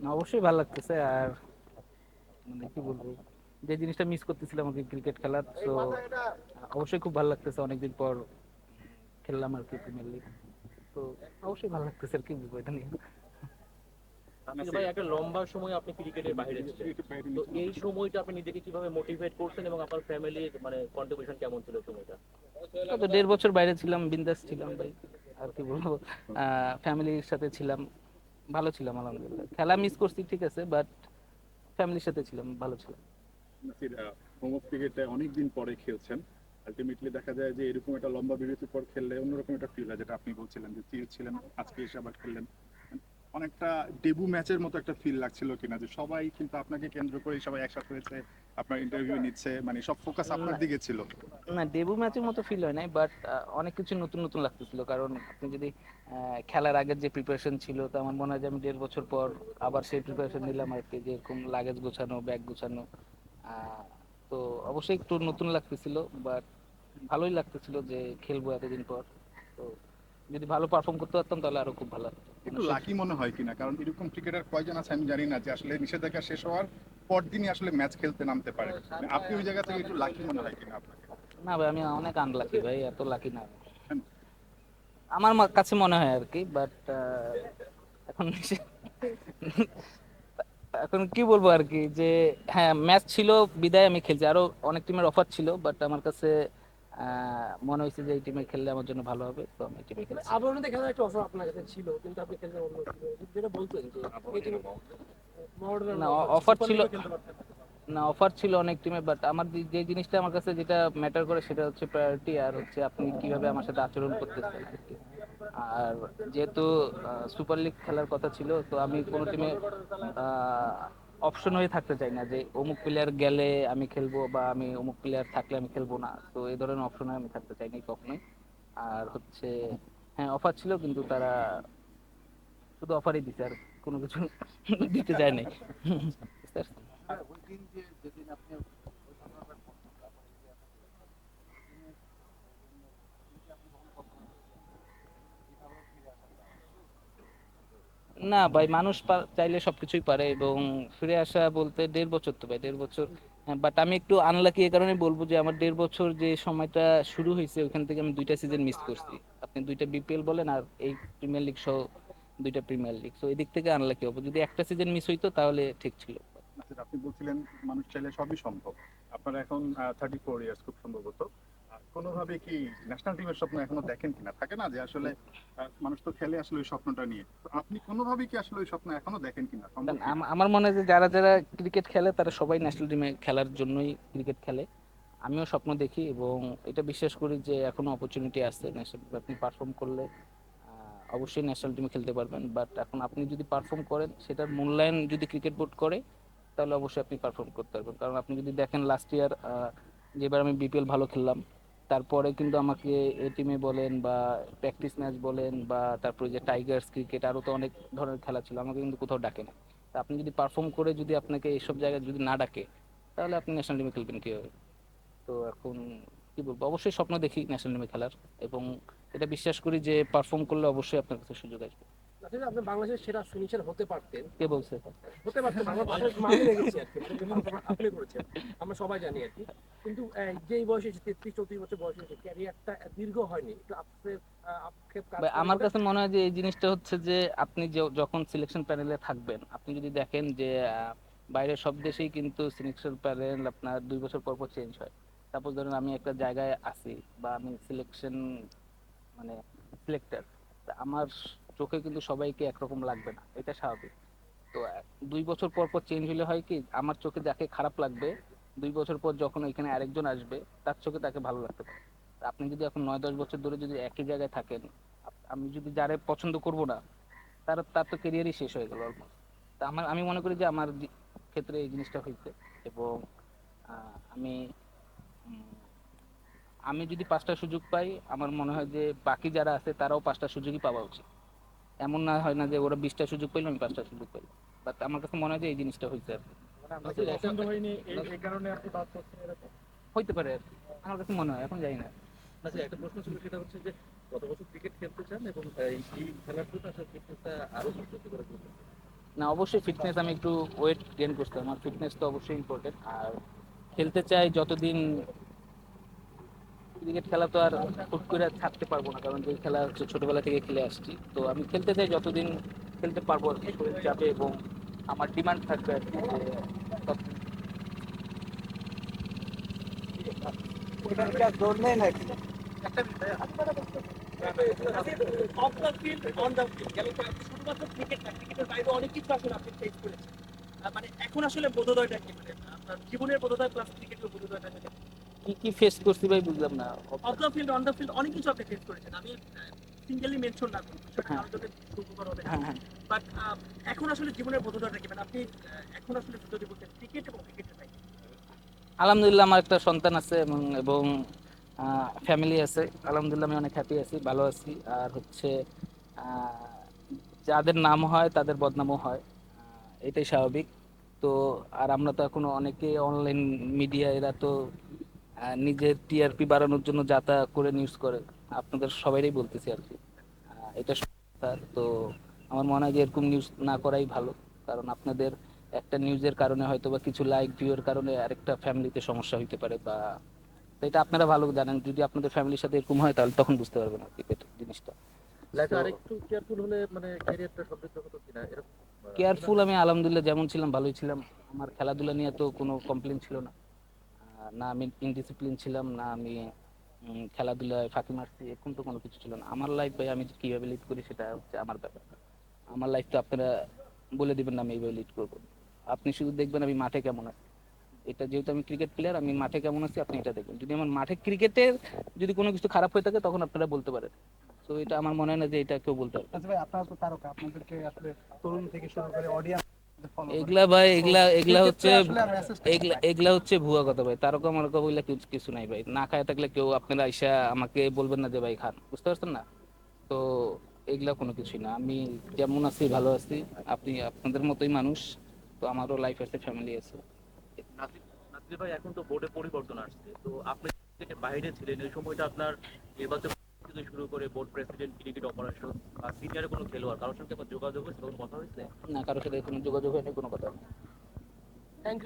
অবশ্যই ভালো লাগতেছে। আর মানে কি বলবো, যে জিনিসটা মিস করতেছিলাম আর কি ক্রিকেট খেলার, তো অবশ্যই খুব ভালো লাগতেছে। অনেকদিন পর খেললাম আর কি প্রিমিয়ার লিগ, তো অবশ্যই ভালো লাগতেছে আর কি বলবো এটা নিয়ে। আপনি ভাই একটা লম্বা সময় আপনি ক্রিকেটের বাইরে ছিলেন, তো এই সময়টা আপনি নিজেকে কিভাবে মোটিভেট করছেন এবং আপনার ফ্যামিলির মানে কন্ট্রিবিউশন কেমন ছিল সময়টা? তো 1.5 বছর বাইরে ছিলাম, বিন্দাস ছিলাম ভাই। আর কি বলবো, ফ্যামিলির সাথে ছিলাম, ভালো ছিলাম আলহামদুলিল্লাহ। খেলা মিস করছি ঠিক আছে, বাট ফ্যামিলির সাথে ছিলাম, ভালো ছিলাম। নাসির, হোম অফ ক্রিকেটে অনেকদিন পরে খেলছেন। আলটিমেটলি দেখা যায় যে এরকম একটা লম্বা বিরতির পর খেললে অন্যরকম একটা ফিল হয়, যেটা আপনি বলছিলেন যে ছিলেন, আজকে এসে আবার খেললেন। অনেকটা ডেবু ম্যাচের মতো একটা ফিল লাগছিল কিনা, যে সবাই কিন্তু আপনাকে কেন্দ্র করে সবাই একসাথে হয়েছে, আপনার ইন্টারভিউ নিচ্ছে, মানে সব ফোকাস আপনার না, দিকে ছিল। না ডেবু ম্যাচের মতো ফিল হয় নাই, বাট অনেক কিছু নতুন নতুন লাগতেছিল। কারণ আপনি যদি খেলার আগের যে প্রিপারেশন ছিল, তো আমার মনে হয় যে আমি 1.5 বছর পর আবার সেই প্রিপারেশন নিলাম আর কি, যে এরকম লাগেজ গোছানো, ব্যাগ গোছানো। আহ, তো অবশ্যই একটু নতুন লাগতেছিল, বাট ভালোই লাগতেছিল যে খেলবো এতদিন পর। তো যদি ভালো পারফর্ম করতে পারতাম তাহলে আরো খুব ভালো লাগতো মানে একটু লাকি মনে হয় কিনা, কারণ এরকম ক্রিকেটার কয়জন আছে আমি জানি না যে আসলে নিষেধাজ্ঞা শেষ হওয়ার পর দিনই আসলে ম্যাচ খেলতে নামতে পারে। মানে আপনি ওই জায়গা থেকে একটু লাকি মনে হয় কিনা আপনাকে? না ভাই, আমি অনেক আনলাকি ভাই, এত লাকি না আমি। আমার কাছে মনে হয় আর কি, বাট এখন এখন কি বলবো আর কি, যে হ্যাঁ ম্যাচ ছিল বিদায় আমি খেলছি, আরো অনেক টিমের অফার ছিল, বাট আমার কাছে মনে হয়েছে যে এই টিমে খেললে আমার জন্য ভালো হবে, তো আমি এই টিমে মানে খেলছি। আবাহনীতে খেলার একটা অফার আপনার কাছে ছিল, কিন্তু আপনি খেলছেন অন্য টিমে, যেটা বলতেন যে এই টিমে না, মহামেডানের অফার ছিল, অফার সুপার ছিল, লিগেও খেলতে পারতেন। না অফার ছিল অনেক টিমে, বাট আমার যে জিনিসটা আমার কাছে যেটা ম্যাটার করে সেটা হচ্ছে প্রায়োরিটি, আর হচ্ছে আপনি কিভাবে আমার সাথে আচরণ করতেছেন আর কি। আর যেহেতু সুপার লিগ খেলার কথা ছিল, তো আমি কোনো টিমে অপশন হয়ে থাকতে চাই না যে অমুক প্লেয়ার গেলে আমি খেলবো, বা আমি অমুক প্লেয়ার থাকলে আমি খেলবো না। তো এই ধরনের অপশনে আমি থাকতে চাইনি কখনোই। আর হচ্ছে হ্যাঁ অফার ছিল, কিন্তু তারা শুধু অফারই দিছে, আর কোনো কিছু দিতে চায় নাই। বুঝতে পারছেন? না ভাই, মানুষ চাইলে সবকিছুই পারে, এবং ফিরে আসা বলতে 1.5 বছর, তো ভাই 1.5 বছর। বাট আমি একটু আনলাকি এই কারণে বলবো যে আমার 1.5 বছর যে সময়টা শুরু হয়েছে ওইখান থেকে আমি 2টা সিজন মিস করছি। আপনি 2টা বিপিএল বলেন আর এই প্রিমিয়ার লিগ সহ 2টা প্রিমিয়ার লিগ, তো এই দিক থেকে আনলাকি হবো। যদি একটা সিজন মিস হইতো তাহলে ঠিক ছিল। নাসির, আপনি বলছিলেন মানুষ চাইলে সবই সম্ভব। আপনার এখন 34 ইয়ার্স খুব সম্ভবত। কোনোভাবে কি ন্যাশনাল টিমের স্বপ্ন এখনো দেখেন কিনা? থাকে না যে আসলে মানুষ তো খেলে আসলে ওই স্বপ্নটা নিয়ে। তো আপনি কোনোভাবে কি আসলে ওই স্বপ্ন এখনো দেখেন কিনা, সম্ভব কারণ কিনা? আমার মনে হয় যে যারা যারা ক্রিকেট খেলে তারা সবাই ন্যাশনাল টিমে খেলার জন্যই ক্রিকেট খেলে। আমিও স্বপ্ন দেখি এবং এটা বিশ্বাস করি যে এখনো অপরচুনিটি আছে। ন্যাশনাল আপনি পারফর্ম করলে অবশ্যই ন্যাশনাল টিমে খেলতে পারবেন, বাট এখন আপনি যদি পারফর্ম করেন সেটার মূল্যায়ন যদি ক্রিকেট বোর্ড করে, তাহলে অবশ্যই আপনি পারফর্ম করতে পারবেন। কারণ আপনি যদি দেখেন লাস্ট ইয়ার যেবার আমি বিপিএল ভালো খেললাম, তারপরে কিন্তু আমাকে এ টিমে বলেন বা প্র্যাকটিস ম্যাচ বলেন, বা তারপরে যে টাইগার্স ক্রিকেট আরও তো অনেক ধরনের খেলা ছিল, আমাকে কিন্তু কোথাও ডাকে না। তা আপনি যদি পারফর্ম করে যদি আপনাকে এইসব জায়গায় যদি না ডাকে, তাহলে আপনি ন্যাশনাল টিমে খেলবেন কীভাবে? তো এখন কি বলবো, অবশ্যই স্বপ্ন দেখি ন্যাশনাল টিমে খেলার, এবং এটা বিশ্বাস করি যে পারফর্ম করলে অবশ্যই আপনার কাছে সুযোগ আসবে। আসলে আপনি বাংলাদেশের সেরা ফিনিশার হতে পারতেন। কে বলছে? হতে পারতেন, আমরা আমি দেখেছি আর কি, মানে যে পারফরম্যান্স আপনি করেছেন আমরা সবাই জানি আর কি। কিন্তু যেই বয়সে 33-34 বছর বয়সে এসে ক্যারিয়ারটা দীর্ঘ হয়নি, একটু আক্ষেপ কাজ করে আমার করে। কাছে মনে হয় যে এই জিনিসটা হচ্ছে যে আপনি যখন সিলেকশন প্যানেলে থাকবেন, আপনি যদি দেখেন যে বাইরের সব দেশেই কিন্তু সিলেকশন প্যানেল আপনার 2 বছর পর পর চেঞ্জ হয়। সাপোজ ধরেন আমি একটা জায়গায় আছি, বা আমি সিলেকশন মানে সিলেক্টর, আমার চোখে কিন্তু সবাইকে একরকম লাগবে না, এটা স্বাভাবিক। তো 2 বছর পর পর চেঞ্জ হলে হয় কি, আমার চোখে যাকে খারাপ লাগবে 2 বছর পর যখন ওইখানে আরেকজন আসবে, তার চোখে তাকে ভালো লাগতে পারে। তা আপনি যদি এখন 9-10 বছর ধরে যদি একই জায়গায় থাকেন, আমি যদি যারে পছন্দ করব না, তার তো কেরিয়ারই শেষ হয়ে গেল অলমোস্ট। তা আমি মনে করি যে আমার ক্ষেত্রে এই জিনিসটা হয়েছে। এবং আমি আমি যদি 5টা সুযোগ পাই, আমার মনে হয় যে বাকি যারা আছে তারাও 5টা সুযোগই পাওয়া উচিত। এমন না হয় না যে ওরা 20টা সুযোগ পাইলো আমি 5টা সুযোগ পাইলাম। বাট আমার কাছে মনে হয় যে এই জিনিসটা হয়েছে আর কি। মানে আপনাকে পছন্দ হয়নি এই কারণে আপনি বাদ পড়ছেন এরকম? হইতে পারে আর কি। আমার কাছে মনে হয়, এখন জানি না। আচ্ছা, একটা প্রশ্ন ছিল, সেটা হচ্ছে যে কত বছর ক্রিকেট খেলতে চান এবং এই খেলার জন্য আসলে ফিটনেসটা আরো কষ্ট করে তুলতে চান? না, অবশ্যই ফিটনেস, আমি একটু ওয়েট গেইন করছি, আমার ফিটনেস তো অবশ্যই ইম্পর্টেন্ট। আর খেলতে চাই যতদিন, ক্রিকেট খেলা তো আর হুট করে ছাড়তে পারবো না, কারণ যে খেলা হচ্ছে ছোটবেলা থেকে খেলে আসছি, তো আমি খেলতে চাই যতদিন খেলতে পারবো আর কি, শরীর যাবে এবং আমার ডিমান্ড থাকবে আর কি যে ততদিন। Of the field, on the field, যেমন আপনি শুধুমাত্র ক্রিকেট না, ক্রিকেটের বাইরে অনেক কিছু আসলে আপনি ফেস করেছেন। মানে এখন আসলে বোধোদয়টা কি, মানে আপনার জীবনের বোধোদয় প্লাস ক্রিকেটের বোধোদয়টা যেটা, কি কি ফেস করছি ভাই বুঝলাম না। Of the field, on the field অনেক কিছু আপনি ফেস করেছেন। আমি সিঙ্গেলি মেনশন না করি, বিষয়টা হ্যাঁ। কারোর জন্য সুখকর হবে না। হ্যাঁ, হ্যাঁ। বাট এখন আসলে জীবনের বোধোদয়টা কি, মানে আপনি এখন আসলে যদি বলতেন ক্রিকেট এবং ক্রিকেটের বাইরে। আলহামদুলিল্লাহ, আমার একটা সন্তান আছে এবং ফ্যামিলি আছে, আলহামদুলিল্লাহ আমি অনেক হ্যাপি আছি, ভালো আছি। আর হচ্ছে আহ, যাদের নাম হয় তাদের বদনামও হয়, এটাই স্বাভাবিক। তো আর আমরা তো এখনো অনেকে অনলাইন মিডিয়া, এরা তো নিজের টিআরপি বাড়ানোর জন্য যা তা করে নিউজ করে, আপনাদের সবাইরই বলতেছি আর কি। এটা সত্যি। তো আমার মনে হয় যে এরকম নিউজ না করাই ভালো, কারণ আপনাদের একটা নিউজের কারণে হয়তো বা কিছু লাইক ভিউয়ের কারণে আরেকটা ফ্যামিলিতে সমস্যা হইতে পারে, বা তো এটা আপনারা ভালো জানেন, যদি আপনাদের ফ্যামিলির সাথে এরকম হয় তাহলে তখন বুঝতে পারবেন আর কি জিনিসটা। লাইফে আরেকটু কেয়ারফুল হলে মানে ক্যারিয়ারটা সমৃদ্ধ হতো কিনা এরকম কেয়ারফুল, আমি আলহামদুলিল্লাহ যেমন ছিলাম ভালোই ছিলাম, আমার খেলাধুলা নিয়ে তো কোনো কমপ্লেন ছিল না। না আমি ইনডিসিপ্লিন ছিলাম, না আমি খেলাধুলায় ফাঁকি মারছি, এরকম তো কোনো কিছু ছিল না। আমার লাইফ ভাই আমি কিভাবে লিড করি সেটা হচ্ছে আমার ব্যাপার। আমার লাইফ তো আপনারা বলে দিবেন না আমি এইভাবে লিড করবো, আপনি শুধু দেখবেন আমি মাঠে কেমন আছি। এটা যেহেতু আমি ক্রিকেট প্লেয়ার, আমি মাঠে কেমন আছি আপনি এটা দেখবেন। যদি আমার মাঠে ক্রিকেটের যদি কোনো কিছু খারাপ হয়ে থাকে তখন আপনারা বলতে পারেন। তো এটা আমার মনে হয় না যে এটা কেউ বলতে পারবে। আচ্ছা ভাই, আপনারা তো তারকা, আপনাদেরকে আসলে তরুণ থেকে শুরু করে অডিয়েন্স ফলো করে। এগুলা ভাই, তো এগুলা এগুলা হচ্ছে, সেক্ষেত্রে আসলে মেসেজটা কি এগুলা ভাই? এগুলা হচ্ছে ভুয়া কথা ভাই। তারকা মারকা বইলা কিছু কিছু নাই ভাই, না খায় থাকলে কেউ আপনারা আইসা আমাকে বলবেন না যে ভাই খান, বুঝতে পারছেন না? তো এগুলা কোনো কিছুই না, আমি যেমন আছি ভালো আছি, আপনি আপনাদের মতোই মানুষ, তো আমারও লাইফ আছে, ফ্যামিলি আছে। নাসির নাসির ভাই এখন তো বোর্ডে পরিবর্তন আসছে, তো আপনি থেকে বাইরে ছিলেন এই সময়টা আপনার নির্বাচন থেকে শুরু করে বোর্ড প্রেসিডেন্ট, ক্রিকেট অপারেশন বা সিনিয়র কোনো খেলোয়াড় কারোর সঙ্গে আপনার যোগাযোগ হয়েছে, কোনো কথা হয়েছে? না, কারোর সাথে কোনো যোগাযোগ হয়নি, কোনো কথা হয়নি। থ্যাংক